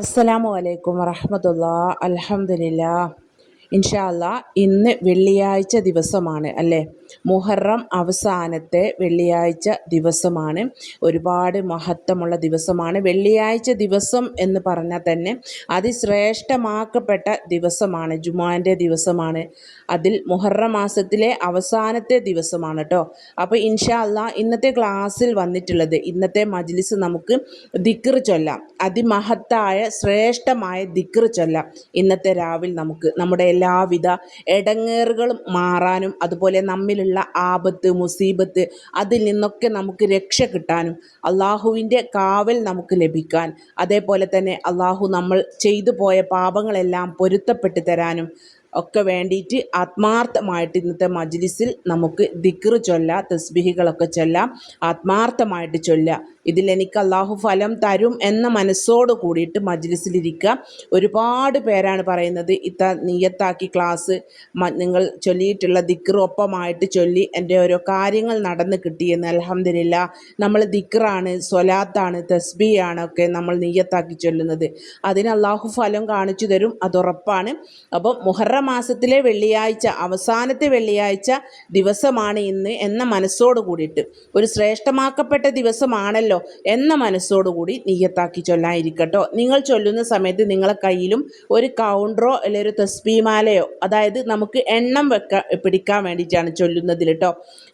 അസ്സലാമു അലൈക്കും വറഹ്മത്തുള്ളാഹി. അൽഹംദുലില്ലാഹ്. ഇൻഷാ അല്ലാ ഇന്ന് വെള്ളിയാഴ്ച ദിവസമാണ് അല്ലേ? മുഹറം അവസാനത്തെ വെള്ളിയാഴ്ച ദിവസമാണ്. ഒരുപാട് മഹത്വമുള്ള ദിവസമാണ്. വെള്ളിയാഴ്ച ദിവസം എന്ന് പറഞ്ഞാൽ തന്നെ അതിശ്രേഷ്ഠമാക്കപ്പെട്ട ദിവസമാണ്. ജുമുഅൻ്റെ ദിവസമാണ്. അതിൽ മുഹറം മാസത്തിലെ അവസാനത്തെ ദിവസമാണ് കേട്ടോ. അപ്പോൾ ഇൻഷാ അല്ലാ ഇന്നത്തെ ക്ലാസ്സിൽ വന്നിട്ടുള്ളത്, ഇന്നത്തെ മജ്ലിസ് നമുക്ക് ദിക്ർ ചൊല്ലാം. അതിമഹത്തായ ശ്രേഷ്ഠമായ ദിക്ർ ചൊല്ലാം. ഇന്നത്തെ രാവിൽ നമുക്ക് നമ്മുടെ എല്ലാവിധ ഇടങ്ങേറുകളും മാറാനും അതുപോലെ നമ്മിലുള്ള ആപത്ത് മുസീബത്ത് അതിൽ നിന്നൊക്കെ നമുക്ക് രക്ഷ കിട്ടാനും അള്ളാഹുവിൻ്റെ കാവൽ നമുക്ക് ലഭിക്കാൻ, അതേപോലെ തന്നെ അള്ളാഹു നമ്മൾ ചെയ്തു പോയ പാപങ്ങളെല്ലാം പൊരുത്തപ്പെട്ട് തരാനും ഒക്കെ വേണ്ടിയിട്ട് ആത്മാർത്ഥമായിട്ട് ഇന്നത്തെ മജ്ലിസിൽ നമുക്ക് ദിക്ർ ചൊല്ലാം, തസ്ബീഹുകളൊക്കെ ചൊല്ലാം. ആത്മാർത്ഥമായിട്ട് ചൊല്ലാം. ഇതിലെനിക്ക് അള്ളാഹു ഫലം തരും എന്ന മനസ്സോട് കൂടിയിട്ട് മജ്ലിസിലിരിക്കുക. ഒരുപാട് പേരാണ് പറയുന്നത് നിയ്യത്താക്കി ക്ലാസ് നിങ്ങൾ ചൊല്ലിയിട്ടുള്ള ദിക്ർ ഒപ്പമായിട്ട് ചൊല്ലി എൻ്റെ ഓരോ കാര്യങ്ങൾ നടന്ന് കിട്ടിയെന്ന്. അൽഹംദുലില്ലാഹ്. നമ്മൾ ദിക്റാണ്, സ്വലാത്താണ്, തസ്ബീഹാണ് ഒക്കെ നമ്മൾ നിയ്യത്താക്കി ചൊല്ലുന്നത്. അതിന് അള്ളാഹു ഫലം കാണിച്ചു തരും, അതുറപ്പാണ്. അപ്പം മുഹറം മാസത്തിലെ വെള്ളിയാഴ്ച, അവസാനത്തെ വെള്ളിയാഴ്ച ദിവസമാണ് ഇന്ന് എന്ന മനസ്സോട് കൂടിയിട്ട്, ഒരു ശ്രേഷ്ഠമാക്കപ്പെട്ട ദിവസമാണല്ലോ എന്ന മനസ്സോടുകൂടി നിയ്യത്താക്കി ചൊല്ലാതിരിക്കട്ടോ. നിങ്ങൾ ചൊല്ലുന്ന സമയത്ത് നിങ്ങളെ കയ്യിലും ഒരു കൗണ്ടറോ അല്ലെങ്കിൽ ഒരു തസ്ബീമാലയോ, അതായത് നമുക്ക് എണ്ണം പിടിക്കാൻ വേണ്ടിയിട്ടാണ് ചൊല്ലുന്നതിൽ കേട്ടോ.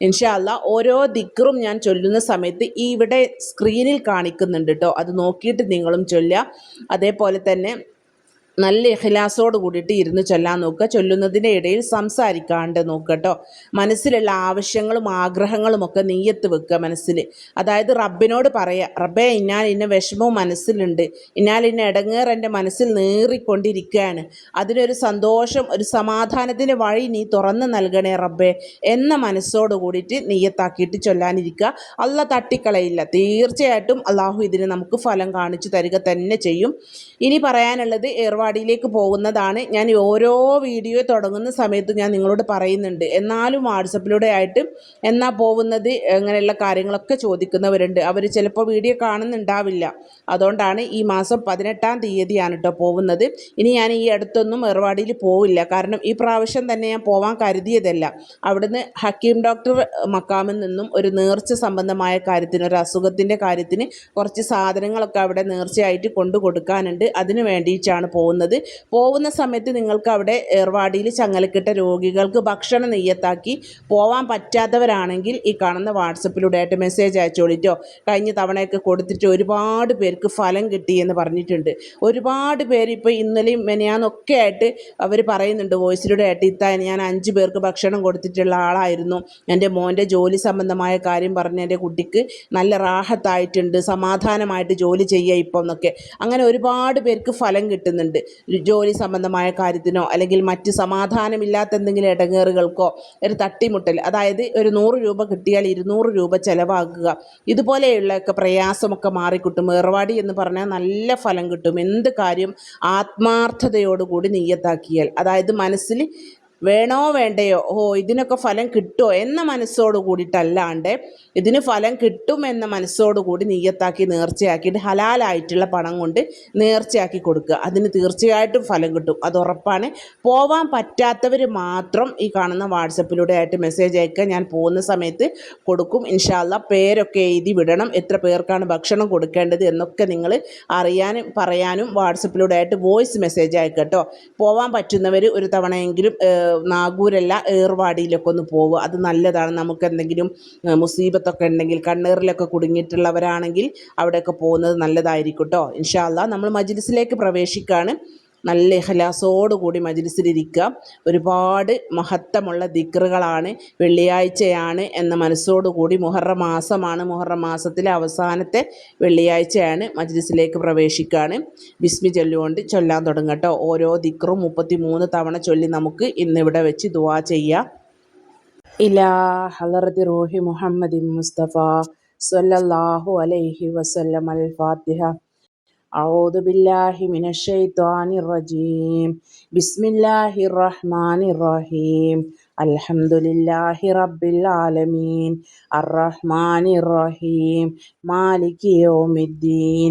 ഇൻഷാ അല്ലാ ഓരോ ദിക്റും ഞാൻ ചൊല്ലുന്ന സമയത്ത് ഇവിടെ സ്ക്രീനിൽ കാണിക്കുന്നുണ്ട് കേട്ടോ. അത് നോക്കിയിട്ട് നിങ്ങളും ചൊല്ലുക. അതേപോലെ തന്നെ നല്ല ഇഖ്ലാസോട് കൂടിയിട്ട് ഇരുന്ന് ചൊല്ലാൻ നോക്കുക. ചൊല്ലുന്നതിൻ്റെ ഇടയിൽ സംസാരിക്കാണ്ട് നോക്കുക കേട്ടോ. മനസ്സിലുള്ള ആവശ്യങ്ങളും ആഗ്രഹങ്ങളും ഒക്കെ നീയത്ത് വെക്കുക മനസ്സിൽ. അതായത് റബ്ബിനോട് പറയുക, റബ്ബേ ഇന്നാൽ ഇന്ന വിഷമവും മനസ്സിലുണ്ട്, ഇന്നാൽ ഇന്ന ഇടങ്ങേറ് എൻ്റെ മനസ്സിൽ നേറിക്കൊണ്ടിരിക്കുകയാണ്, അതിനൊരു സന്തോഷം ഒരു സമാധാനത്തിൻ്റെ വഴി നീ തുറന്ന് നൽകണേ റബ്ബേ എന്ന മനസ്സോട് കൂടിയിട്ട് നീയത്താക്കിയിട്ട് ചൊല്ലാനിരിക്കുക. അള്ളാഹ് തട്ടിക്കളയില്ല. തീർച്ചയായിട്ടും അള്ളാഹു ഇതിന് നമുക്ക് ഫലം കാണിച്ചു തരിക തന്നെ ചെയ്യും. ഇനി പറയാനുള്ളത് ഏർവാടിയിലേക്ക് പോകുന്നതാണ്. ഞാൻ ഓരോ വീഡിയോ തുടങ്ങുന്ന സമയത്ത് ഞാൻ നിങ്ങളോട് പറയുന്നുണ്ട്. എന്നാലും വാട്സപ്പിലൂടെ ആയിട്ട് എന്നാ പോകുന്നത് അങ്ങനെയുള്ള കാര്യങ്ങളൊക്കെ ചോദിക്കുന്നവരുണ്ട്. അവർ ചിലപ്പോൾ വീഡിയോ കാണുന്നുണ്ടാവില്ല. അതുകൊണ്ടാണ് ഈ മാസം 18-ാം തീയതിയാണ് കേട്ടോ പോകുന്നത്. ഇനി ഞാൻ ഈ അടുത്തൊന്നും ഏർവാടിയിൽ പോവില്ല. കാരണം ഈ പ്രാവശ്യം തന്നെ ഞാൻ പോവാൻ കരുതിയതല്ല. അവിടുന്ന് ഹക്കീം ഡോക്ടർ മക്കാമിൽ നിന്നും ഒരു നേർച്ച സംബന്ധമായ കാര്യത്തിന്, ഒരു അസുഖത്തിൻ്റെ കാര്യത്തിന് കുറച്ച് സാധനങ്ങളൊക്കെ അവിടെ നേർച്ചയായിട്ട് കൊണ്ടു കൊടുക്കാനുണ്ട്. അതിന് വേണ്ടിയിട്ടാണ് പോകുന്നത്. പോകുന്ന സമയത്ത് നിങ്ങൾക്ക് അവിടെ ഏർവാടിയിൽ ചങ്ങലക്കിട്ട രോഗികൾക്ക് ഭക്ഷണം നെയ്യത്താക്കി പോവാൻ പറ്റാത്തവരാണെങ്കിൽ ഈ കാണുന്ന വാട്സപ്പിലൂടെ ആയിട്ട് മെസ്സേജ് അയച്ചോളിട്ടോ. കഴിഞ്ഞ തവണയൊക്കെ കൊടുത്തിട്ട് ഒരുപാട് പേർക്ക് ഫലം കിട്ടിയെന്ന് പറഞ്ഞിട്ടുണ്ട്. ഒരുപാട് പേര് ഇപ്പോൾ ഇന്നലെയും മെനയാന്നൊക്കെ ആയിട്ട് അവർ പറയുന്നുണ്ട് വോയിസിലൂടെ ആയിട്ട്, ഞാൻ 5 പേർക്ക് ഭക്ഷണം കൊടുത്തിട്ടുള്ള ആളായിരുന്നു, എൻ്റെ മോൻ്റെ ജോലി സംബന്ധമായ കാര്യം പറഞ്ഞ് എൻ്റെ കുട്ടിക്ക് നല്ല റാഹത്തായിട്ടുണ്ട്, സമാധാനമായിട്ട് ജോലി ചെയ്യുക ഇപ്പം എന്നൊക്കെ. അങ്ങനെ ഒരുപാട് പേർക്ക് ഫലം കിട്ടുന്നുണ്ട്. ജോലി സംബന്ധമായ കാര്യത്തിനോ അല്ലെങ്കിൽ മറ്റ് സമാധാനമില്ലാത്ത എന്തെങ്കിലും ഇടങ്ങേറുകൾക്കോ, ഒരു തട്ടിമുട്ടൽ, അതായത് ഒരു 100 രൂപ കിട്ടിയാൽ 200 രൂപ ചിലവാക്കുക, ഇതുപോലെയുള്ളൊക്കെ പ്രയാസമൊക്കെ മാറിക്കിട്ടും. ഏർവാടി എന്ന് പറഞ്ഞാൽ നല്ല ഫലം കിട്ടും. എന്ത് കാര്യം ആത്മാർത്ഥതയോടുകൂടി നിയ്യത്താക്കിയാൽ, അതായത് മനസ്സിൽ വേണോ വേണ്ടയോ, ഇതിനൊക്കെ ഫലം കിട്ടുമോ എന്ന മനസ്സോട് കൂടിയിട്ടല്ലാണ്ട് ഇതിന് ഫലം കിട്ടും എന്ന മനസ്സോട് കൂടി നിയ്യത്താക്കി നേർച്ചയാക്കിയിട്ട് ഹലാലായിട്ടുള്ള പണം കൊണ്ട് നേർച്ചയാക്കി കൊടുക്കുക. അതിന് തീർച്ചയായിട്ടും ഫലം കിട്ടും, അത് ഉറപ്പാണ്. പോവാൻ പറ്റാത്തവർ മാത്രം ഈ കാണുന്ന വാട്സപ്പിലൂടെ ആയിട്ട് മെസ്സേജ് അയക്കുക. ഞാൻ പോകുന്ന സമയത്ത് കൊടുക്കും ഇൻഷാ അല്ലാ. പേരൊക്കെ എഴുതി വിടണം, എത്ര പേർക്കാണ് ഭക്ഷണം കൊടുക്കേണ്ടത് എന്നൊക്കെ നിങ്ങൾ അറിയാനും പറയാനും വാട്സപ്പിലൂടെ ആയിട്ട് വോയിസ് മെസ്സേജ് അയക്കുക കേട്ടോ. പോവാൻ പറ്റുന്നവർ ഒരു തവണയെങ്കിലും നാഗൂരല്ല ഏർവാടിയിലൊക്കെ ഒന്ന് പോവുക. അത് നല്ലതാണ്. നമുക്ക് എന്തെങ്കിലും മുസീബത്തൊക്കെ ഉണ്ടെങ്കിൽ, കണ്ണീറിലൊക്കെ കുടുങ്ങിയിട്ടുള്ളവരാണെങ്കിൽ അവിടെയൊക്കെ പോകുന്നത് നല്ലതായിരിക്കും കേട്ടോ. ഇൻഷാ അല്ലാ നമ്മൾ മജ്ലിസിലേക്ക് പ്രവേശിക്കുകയാണ്. നല്ല ഇഖ്ലാസോടുകൂടി മജ്ലിസിലിരിക്കുക. ഒരുപാട് മഹത്വമുള്ള ദിക്റുകളാണ്. വെള്ളിയാഴ്ചയാണ് എന്ന മനസ്സോടുകൂടി, മുഹറം മാസമാണ്, മുഹറം മാസത്തിലെ അവസാനത്തെ വെള്ളിയാഴ്ചയാണ്, മജ്ലിസിലേക്ക് പ്രവേശിക്കുകയാണ്. ബിസ്മി ചൊല്ലുകൊണ്ട് ചൊല്ലാൻ തുടങ്ങട്ടോ. ഓരോ ദിക്റും 33 തവണ ചൊല്ലി നമുക്ക് ഇന്നിവിടെ വെച്ച് ദുആ ചെയ്യാം. ഇലാ ഹളറത്തി റൂഹി മുഹമ്മദിൻ മുസ്തഫ സ്വല്ലല്ലാഹു അലൈഹി വസല്ലം. അൽ ഫാത്തിഹ. أعوذ بالله من الشيطان الرجيم. بسم الله الرحمن الرحيم. الحمد لله رب العالمين الرحمن الرحيم مالك يوم الدين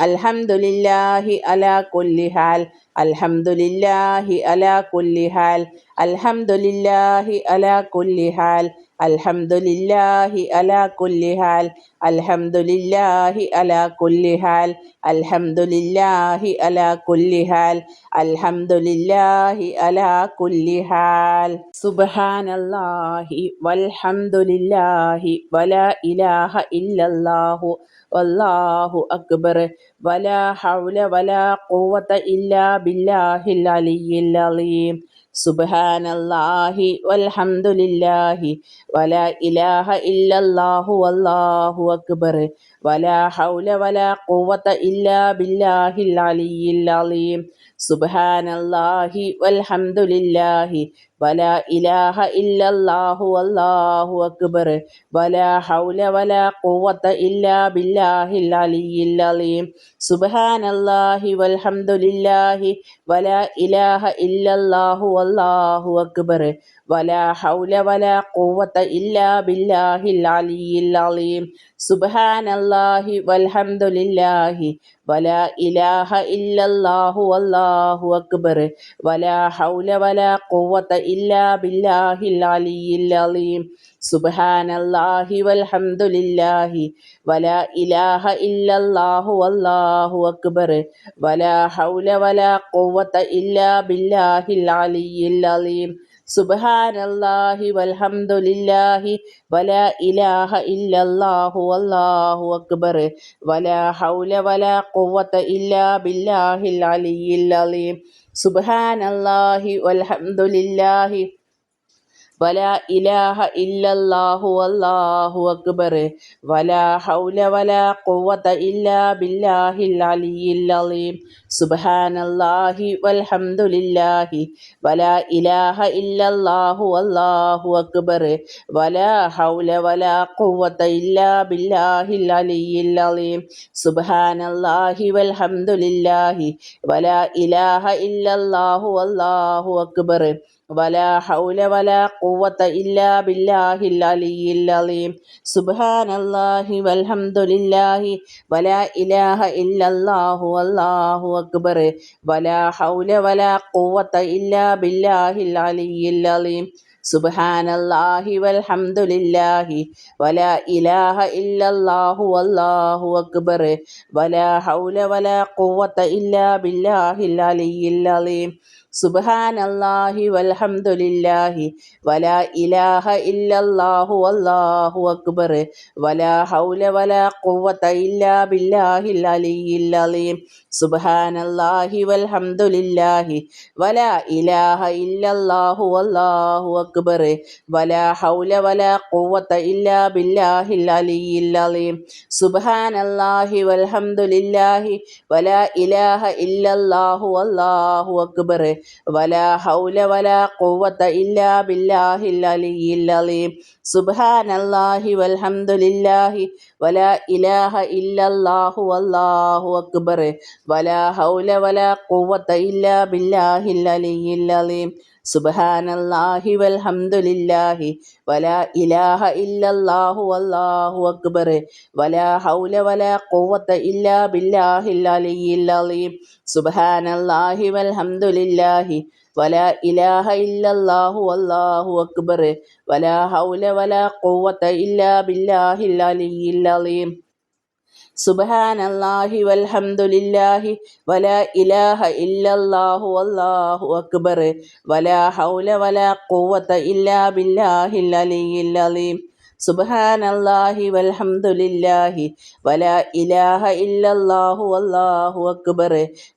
അൽഹംദുലില്ലാഹി അലാ കുല്ലി ഹാൽ. അൽഹംദുലില്ലാഹി അലാ കുല്ലി ഹാൽ. അൽഹംദുലില്ലാഹി അലാ കുല്ലി ഹാൽ. അൽഹംദുലില്ലാഹി അലാ കുല്ലി ഹാൽ. അൽഹംദുലില്ലാഹി അലാ കുല്ലി ഹാൽ. അൽഹംദുലില്ലാഹി അലാ കുല്ലി ഹാൽ. അൽഹംദുലില്ലാഹി അലാ കുല്ലി ഹാൽ. സുബ്ഹാനല്ലാഹി വൽഹംദുലില്ലാഹി വലാ ഇലാഹ ഇല്ലല്ലാഹു വല്ലാഹു അക്ബർ വലാ ഹൗല വലാ ഖുവത ഇല്ലാ ബില്ലാഹിൽ അലിയിൽ അലീം. സുബ്ഹാനല്ലാഹി വൽഹംദുലില്ലാഹി വലാ ഇലാഹ ഇല്ലല്ലാഹു വല്ലാഹു അക്ബർ വലാ ഹൗല വലാ ഖുവത ഇല്ലാ ബില്ലാഹിൽ അലിയിൽ അലീം. സുബ്ഹാനല്ലാഹി വൽഹംദുലില്ലാഹി വലാ ഇലാഹ ഇല്ലല്ലാഹു വല്ലാഹു അക്ബർ വലാ ഹൗല വലാ ഖുവത ഇല്ലാ ബില്ലാഹിൽ അലിയിൽ അലീം. സുബ്ഹാനല്ലാഹി വൽഹംദുലില്ലാഹി വലാ ഇലാഹ ഇല്ലല്ലാഹു വല്ലാഹു അക്ബർ വലാ ഹൗല വലാ ഖുവത ഇല്ലാ ബില്ലാഹിൽ അലിയിൽ അലീം. സുബ്ഹാനല്ലാഹി വൽഹംദുലില്ലാഹി വലാ ഇലാഹ ഇല്ലല്ലാഹു വല്ലാഹു അക്ബർ വലാ ഹൗല വലാ ഖുവത ഇല്ലാ ബില്ലാഹിൽ അലിയിൽ അലീം. സുബ്ഹാനല്ലാഹി വൽഹംദുലില്ലാഹി വലാ ഇലാഹ ഇല്ലല്ലാഹു വല്ലാഹു അക്ബർ വലാ ഹൗല വലാ ഖുവത ഇല്ലാ ബില്ലാഹിൽ അലിയിൽ അലീം. സുബ്ഹാനല്ലാഹി വൽഹംദുലില്ലാഹി വലാ ഇലാഹ ഇല്ലല്ലാഹു വല്ലാഹു അക്ബർ വലാ ഹൗല വലാ ഖുവത ഇല്ലാ ബില്ലാഹിൽ അലിയിൽ അലീം. സുബ്ഹാനല്ലാഹി വൽഹംദുലില്ലാഹി വലാ ഇലാഹ ഇല്ലല്ലാഹു വല്ലാഹു അക്ബർ വലാ ഹൗല വലാ ഖുവത ഇല്ലാ ബില്ലാഹിൽ അലിയിൽ അലീം. സുബ്ഹാനല്ലാഹി വൽഹംദുലില്ലാഹി വലാ ഇലാഹ ഇല്ലല്ലാഹു വല്ലാഹു അക്ബർ വലാ ഹൗല വലാ ഖുവത ഇല്ലാ ബില്ലാഹിൽ അലിയിൽ അലീം. സുബ്ഹാനല്ലാഹി വൽഹംദുലില്ലാഹി വലാ ഇലാഹ ഇല്ലല്ലാഹു വല്ലാഹു അക്ബർ വലാ ഹൗല വലാ ഖുവത ഇല്ലാ ബില്ലാഹിൽ അലിയിൽ അലീം. സുബ്ഹാനല്ലാഹി വൽഹംദുലില്ലാഹി വലാ ഇലാഹ ഇല്ലല്ലാഹു വല്ലാഹു അക്ബർ വലാ ഹൗല വലാ ഖുവത ഇല്ലാ ബില്ലാഹിൽ അലിയിൽ അലീം. സുബ്ഹാനല്ലാഹി വൽഹംദുലില്ലാഹി വലാ ഇലാഹ ഇല്ലല്ലാഹു വല്ലാഹു അക്ബർ വലാ ഹൗല വലാ ഖുവത ഇല്ലാ ബില്ലാഹിൽ അലിയിൽ അലീം. സുബ്ഹാനല്ലാഹി വൽഹംദുലില്ലാഹി വലാ ഇലാഹ ഇല്ലല്ലാഹു വല്ലാഹു അക്ബർ വലാ ഹൗല വലാ ഖുവത ഇല്ലാ ബില്ലാഹിൽ അലിയിൽ അലീം. സുബ്ഹാനല്ലാഹി വൽഹംദുലില്ലാഹി വലാ ഇലാഹ ഇല്ലല്ലാഹു വല്ലാഹു അക്ബർ വലാ ഹൗല വലാ ഖുവത ഇല്ലാ ബില്ലാഹിൽ അലിയിൽ അലീം. സുബ്ഹാനല്ലാഹി വൽഹംദുലില്ലാഹി വലാ ഇലാഹ ഇല്ലല്ലാഹു വല്ലാഹു അക്ബർ വലാ ഹൗല വലാ ഖുവത ഇല്ലാ ബില്ലാഹിൽ അലിയിൽ അലീം. സുബ്ഹാനല്ലാഹി വൽഹംദുലില്ലാഹി വലാ ഇലാഹ ഇല്ലല്ലാഹു വല്ലാഹു അക്ബർ വലാ ഹൗല വലാ ഖുവത ഇല്ലാ ബില്ലാഹിൽ അലിയിൽ അലീം. സുബ്ഹാനല്ലാഹി വൽഹംദുലില്ലാഹി വലാ ഇലാഹ ഇല്ലല്ലാഹു വല്ലാഹു അക്ബർ വലാ ഹൗല വലാ ഖുവത ഇല്ലാ ബില്ലാഹിൽ അലിയിൽ അലീം. സുബ്ഹാനല്ലാഹി വൽഹംദുലില്ലാഹി വലാ ഇലാഹ ഇല്ലല്ലാഹു വല്ലാഹു അക്ബർ വലാ ഹൗല വലാ ഖുവത ഇല്ലാ ബില്ലാഹിൽ അലിയിൽ അലീം. സുബ്ഹാനല്ലാഹി വൽഹംദുലില്ലാഹി വലാ ഇലാഹ ഇല്ലല്ലാഹു വല്ലാഹു അക്ബർ വലാ ഹൗല വലാ ഖുവത ഇല്ലാ ബില്ലാഹിൽ അലിയിൽ അലീം. സുബ്ഹാനല്ലാഹി വൽഹംദുലില്ലാഹി വലാ ഇലാഹ ഇല്ലല്ലാഹു വല്ലാഹു അക്ബർ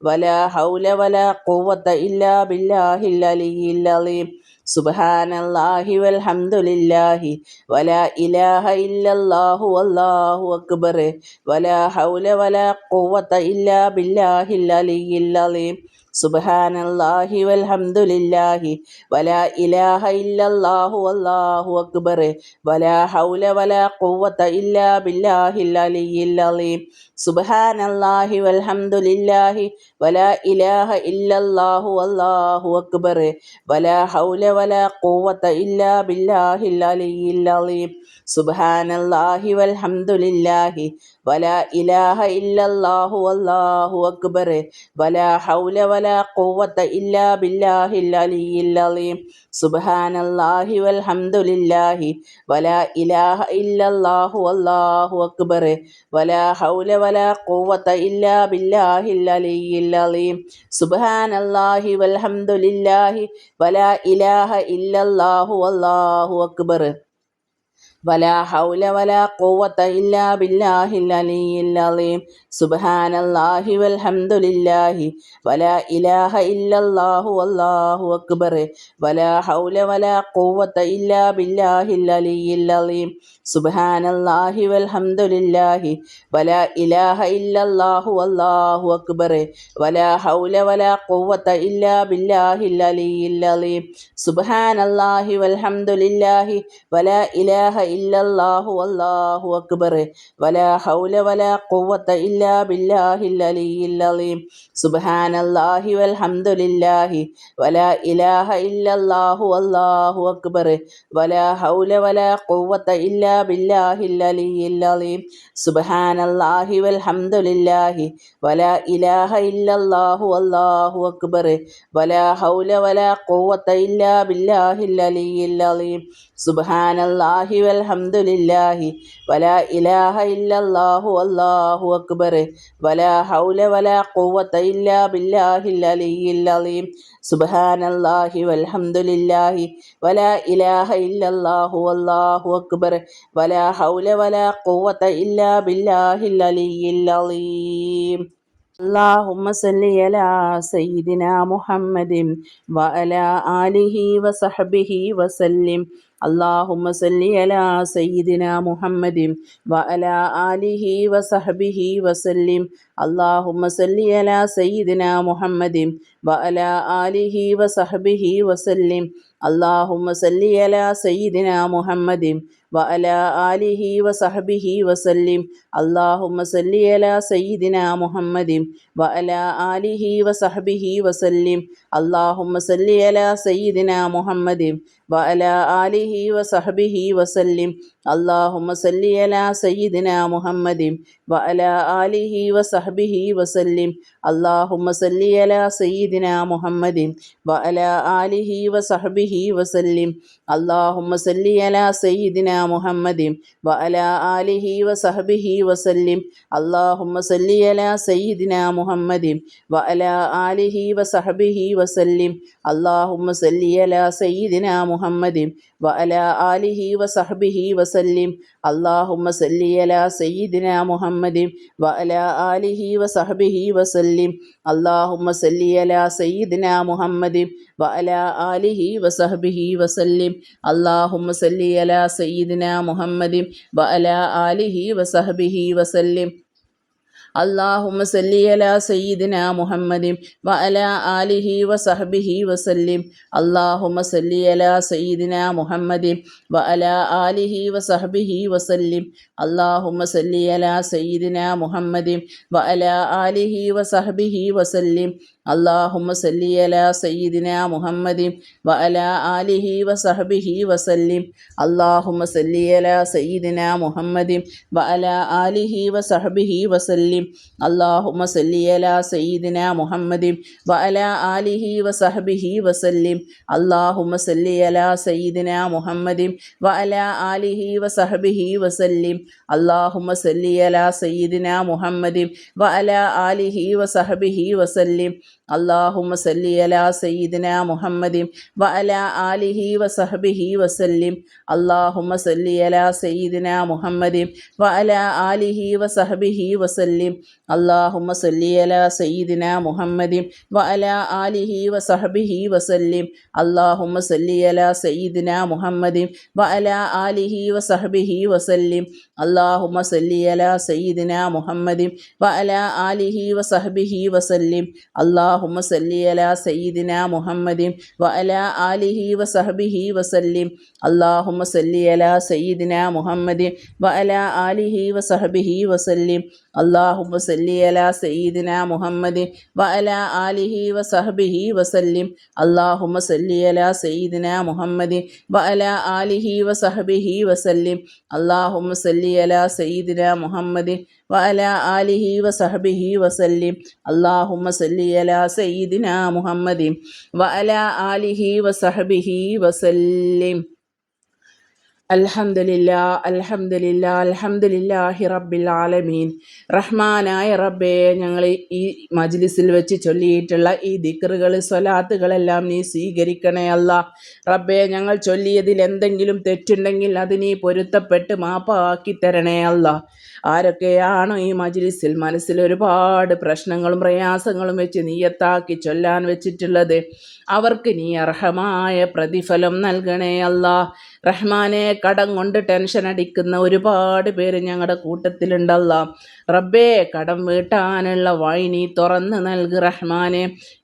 വലാ ഹൗല വലാ ഖുവത ഇല്ലാ ബില്ലാഹിൽ അലിയിൽ അലീം. സുബ്ഹാനല്ലാഹി വൽഹംദുലില്ലാഹി വലാ ഇലാഹ ഇല്ലല്ലാഹു വല്ലാഹു അക്ബർ വലാ ഹൗല വലാ ഖുവത ഇല്ലാ ബില്ലാഹിൽ അലിയിൽ അലീം. സുബ്ഹാനല്ലാഹി വൽഹംദുലില്ലാഹി വലാ ഇലാഹ ഇല്ലല്ലാഹു വല്ലാഹു അക്ബർ വലാ ഹൗല വലാ ഖുവത ഇല്ലാ ബില്ലാഹിൽ അലിയ്യിൽ അലീം. സുബ്ഹാനല്ലാഹി വൽഹംദുലില്ലാഹി വലാ ഇലാഹ ഇല്ലല്ലാഹു വല്ലാഹു അക്ബർ വലാ ഹൗല വലാ ഖുവത ഇല്ലാ ബില്ലാഹിൽ അലിയ്യിൽ അലീം. സുബ്ഹാനല്ലാഹി വൽഹംദുലില്ലാഹി വലാ ഇലാഹ ഇല്ലല്ലാഹു വല്ലാഹു അക്ബർ വലാ ഹൗല വലാ ഖുവത ഇല്ലാ ബില്ലാഹിൽ അലിയ്യിൽ അലീം. സുബ്ഹാനല്ലാഹി വൽഹംദുലില്ലാഹി വലാ ഇലാഹ ഇല്ലല്ലാഹു വല്ലാഹു അക്ബർ വലാ ഹൗല വലാ ഖുവത ഇല്ലാ ബില്ലാഹിൽ അലിയ്യിൽ അലീം. സുബ്ഹാനല്ലാഹി വൽഹംദുലില്ലാഹി വലാ ഇലാഹ ഇല്ലല്ലാഹു വല്ലാഹു അക്ബർ വലാ ഹൗല വലാ ഖുവത ഇല്ലാ ബില്ലാഹിൽ അലിയ്യിൽ അലീം. സുബ്ഹാനല്ലാഹി വൽഹംദുലില്ലാഹി വലാ ഇലാഹ ഇല്ലല്ലാഹു വല്ലാഹു അക്ബർ വലാ ഹൗല വലാ ഖുവത ഇല്ലാ ബില്ലാഹിൽ അലിയ്യിൽ അലീം. സുബ്ഹാനല്ലാഹി വൽഹംദുലില്ലാഹി വലാ ഇലാഹ ഇല്ലല്ലാഹു വല്ലാഹു അക്ബർ വലാ ഹൗല വലാ ഖുവത ഇല്ലാ ബില്ലാഹിൽ അലിയ്യിൽ അലീം. സുബ്ഹാനല്ലാഹി വൽഹംദുലില്ലാഹി വലാ ഇലാഹ ഇല്ലല്ലാഹു വല്ലാഹു അക്ബർ വലാ ഹൗല വലാ ഖുവത ഇല്ലാ ബില്ലാഹിൽ അലിയ്യിൽ അലീം. സുബ്ഹാനല്ലാഹി വൽഹംദുലില്ലാഹി വലാ ഇലാഹ ഇല്ലല്ലാഹു വല്ലാഹു അക്ബർ വലാ ഹൗല വലാ ഖുവത ഇല്ലാ ബില്ലാഹിൽ അലിയ്യിൽ അലീം. സുബ്ഹാനല്ലാഹി വൽഹംദുലില്ലാഹി വലാ ഇലാഹ ഇല്ലല്ലാഹു വല്ലാഹു അക്ബർ വലാ ഹൗല വലാ ഖുവത ഇല്ലാ ബില്ലാഹിൽ അലിയ്യിൽ അലീം. സുബ്ഹാനല്ലാഹി വൽഹംദുലില്ലാഹി വലാ ഇലാഹ ഇല്ലല്ലാഹു വല്ലാഹു അക്ബർ വലാ ഹൗല വലാ ഖുവത ഇല്ലാ ബില്ലാഹിൽ അലിയ്യിൽ അലീം. സുബ്ഹാനല്ലാഹി വൽഹംദുലില്ലാഹി വലാ ഇലാഹ ഇല്ലല്ലാഹു വല്ലാഹു അക്ബർ വലാ ഹൗല വലാ ഖുവത ഇല്ലാ ബില്ലാഹിൽ അലിയ്യിൽ അലീം. اللهم صل على سيدنا محمد وعلى آله وصحبه وسلم. اللهم صل على سيدنا محمد وعلى آله وصحبه وسلم. اللهم صل على سيدنا محمد وعلى آله وصحبه وسلم. اللهم صل على سيدنا محمد وعلى آله وصحبه وسلم. اللهم صل على سيدنا محمد وعلى آله وصحبه وسلم. اللهم صل على سيدنا محمد وعلى آله وصحبه وسلم. اللهم صل على سيدنا محمد وعلى آله وصحبه وسلم. اللهم صل على سيدنا محمد وعلى آله وصحبه وسلم. اللهم صل على سيدنا محمد وعلى آله وصحبه وسلم. اللهم صل على سيدنا محمد وعلى آله وصحبه وسلم. اللهم صل على سيدنا محمد وعلى آله وصحبه وسلم. اللهم صل على سيدنا محمد وعلى آله وصحبه وسلم. اللهم صل على سيدنا محمد وعلى آله وصحبه وسلم. اللهم صل على سيدنا محمد وعلى آله وصحبه وسلم. اللهم صل على سيدنا محمد وعلى آله وصحبه وسلم. اللهم صل على سيدنا محمد وعلى آله وصحبه وسلم. اللهم صل على سيدنا محمد وعلى آله وصحبه وسلم. اللهم صل على سيدنا محمد وعلى آله وصحبه وسلم. اللهم صل على سيدنا محمد وعلى آله وصحبه وسلم. اللهم صل على سيدنا محمد وعلى آله وصحبه وسلم. اللهم صل على سيدنا محمد وعلى آله وصحبه وسلم. اللهم صل على سيدنا محمد وعلى آله وصحبه وسلم. اللهم صل على سيدنا محمد وعلى آله وصحبه وسلم. اللهم صل على سيدنا محمد وعلى آله وصحبه وسلم. اللهم صل على سيدنا محمد وعلى آله وصحبه وسلم. اللهم صل على سيدنا محمد وعلى آله وصحبه وسلم. اللهم صل على سيدنا محمد وعلى آله وصحبه وسلم. اللهم اللهم صل على سيدنا محمد وعلى آله وصحبه وسلم اللهم صل على سيدنا محمد وعلى آله وصحبه وسلم اللهم صل على سيدنا محمد وعلى آله وصحبه وسلم اللهم صل على سيدنا محمد وعلى آله وصحبه وسلم اللهم صل على سيدنا محمد وعلى آله وصحبه وسلم اللهم صل على سيدنا محمد وعلى آله وصحبه وسلم അൽഹംദുലില്ലാ അൽഹംദുലില്ലാ അൽഹംദുലില്ലാഹി റബ്ബിൽ ആലമീൻ. റഹ്മാനായ റബ്ബേ, ഞങ്ങൾ ഈ മജ്ലിസിൽ വെച്ച് ചൊല്ലിയിട്ടുള്ള ഈ ദിക്റുകൾ സ്വലാത്തുകളെല്ലാം നീ സ്വീകരിക്കണേ അല്ലാ. റബ്ബേ, ഞങ്ങൾ ചൊല്ലിയതിൽ എന്തെങ്കിലും തെറ്റുണ്ടെങ്കിൽ അത് നീ പൊരുത്തപ്പെട്ട് മാപ്പാക്കി തരണേ അല്ലാ. ആരൊക്കെയാണോ ഈ മജ്ലിസിൽ മനസ്സിൽ ഒരുപാട് പ്രശ്നങ്ങളും പ്രയാസങ്ങളും വെച്ച് നീയത്താക്കി ചൊല്ലാൻ വെച്ചിട്ടുള്ളത്, അവർക്ക് നീ അർഹമായ പ്രതിഫലം നൽകണേ അല്ലാ. റഹ്മാനെ, കടം കൊണ്ട് ടെൻഷൻ അടിക്കുന്ന ഒരുപാട് പേര് ഞങ്ങളുടെ കൂട്ടത്തിലുണ്ടല്ലാ. റബ്ബേ, കടം വീട്ടാനുള്ള വഴി നീ തുറന്ന് നൽകി റഹ്മാനെ,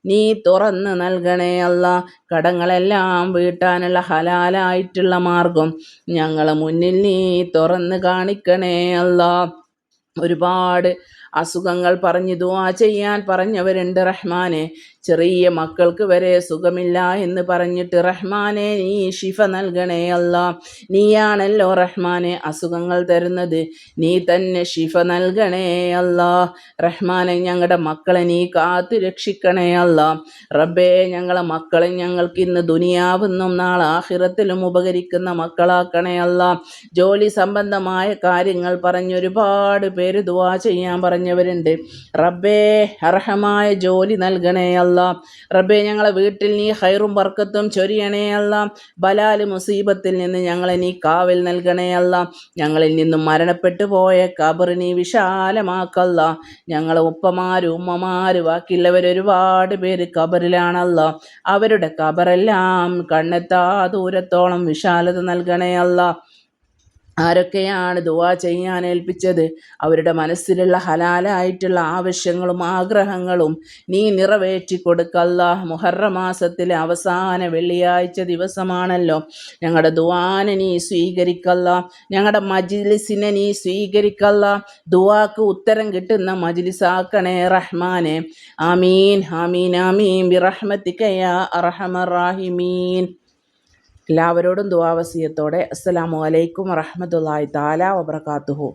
നീ തുറന്ന് നൽകണേ അല്ലാ. കടങ്ങളെല്ലാം വീട്ടാനുള്ള ഹലാലായിട്ടുള്ള മാർഗം ഞങ്ങളെ മുന്നിൽ നീ തുറന്ന് കാണിക്കണേ അല്ലാ. ഒരുപാട് അസുഖങ്ങൾ പറഞ്ഞ് ദുആ ചെയ്യാൻ പറഞ്ഞവരുണ്ട് റഹ്മാനെ. ചെറിയ മക്കൾക്ക് വരെ സുഖമില്ല എന്ന് പറഞ്ഞിട്ട് റഹ്മാനെ നീ ശിഫ നൽകണേ അല്ലാ. നീയാണല്ലോ റഹ്മാനെ അസുഖങ്ങൾ തരുന്നത്, നീ തന്നെ ശിഫ നൽകണേ അല്ലാ. റഹ്മാനെ, ഞങ്ങളുടെ മക്കളെ നീ കാത്തു രക്ഷിക്കണേ അല്ലാ. റബ്ബേ, ഞങ്ങളെ മക്കളെ ഞങ്ങൾക്ക് ഇന്ന് ദുനിയാവെന്നും നാളെ ആഖിറത്തിലും ഉപകരിക്കുന്ന മക്കളാക്കണേ അല്ലാ. ജോലി സംബന്ധമായ കാര്യങ്ങൾ പറഞ്ഞൊരുപാട് പേര് ദുആ ചെയ്യാൻ പറഞ്ഞവരുണ്ട്. റബ്ബേ, അർഹമായ ജോലി നൽകണേ അല്ലാ. റബ്ബേ, ഞങ്ങളെ വീട്ടിൽ നീ ഖൈറും ബർക്കത്തും ചൊരിയണേ അല്ലാ. ബലാല് മുസീബത്തിൽ നിന്ന് ഞങ്ങളെ നീ കാവൽ നൽകണേ അല്ലാ. ഞങ്ങളിൽ നിന്നും മരണപ്പെട്ടു പോയ ഖബർ നീ വിശാലമാക്കല്ലാ. ഞങ്ങളെ ഉപ്പമാര് ഉമ്മമാര് ബാക്കിയുള്ളവർ ഒരുപാട് പേര് ഖബറിലാണല്ലാ. അവരുടെ ഖബറെല്ലാം കണ്ണെത്താ ദൂരത്തോളം വിശാലത നൽകണേ അല്ലാ. ആരൊക്കെയാണ് ദുആ ചെയ്യാൻ ഏൽപ്പിച്ചത്, അവരുടെ മനസ്സിലുള്ള ഹലാലായിട്ടുള്ള ആവശ്യങ്ങളും ആഗ്രഹങ്ങളും നീ നിറവേറ്റി കൊടുക്കല്ലാ. മുഹറം മാസത്തിലെ അവസാന വെള്ളിയാഴ്ച ദിവസമാണല്ലോ. ഞങ്ങളുടെ ദുആനെ നീ സ്വീകരിക്കല്ലാ. ഞങ്ങളുടെ മജ്ലിസിനെ നീ സ്വീകരിക്കല്ലാ. ദുആക്ക് ഉത്തരം കിട്ടുന്ന മജ്ലിസാക്കണേ റഹ്മാനെ. ആമീൻ ആമീൻ ആമീൻ ബിറഹ്മതിക യാ അർഹമർ റാഹിമീൻ. എല്ലാവരോടും ദുആ വസിയത്തോടെ അസ്സലാമു അലൈക്കും വറഹ്മത്തുള്ളാഹി തആല വബറകാതുഹു.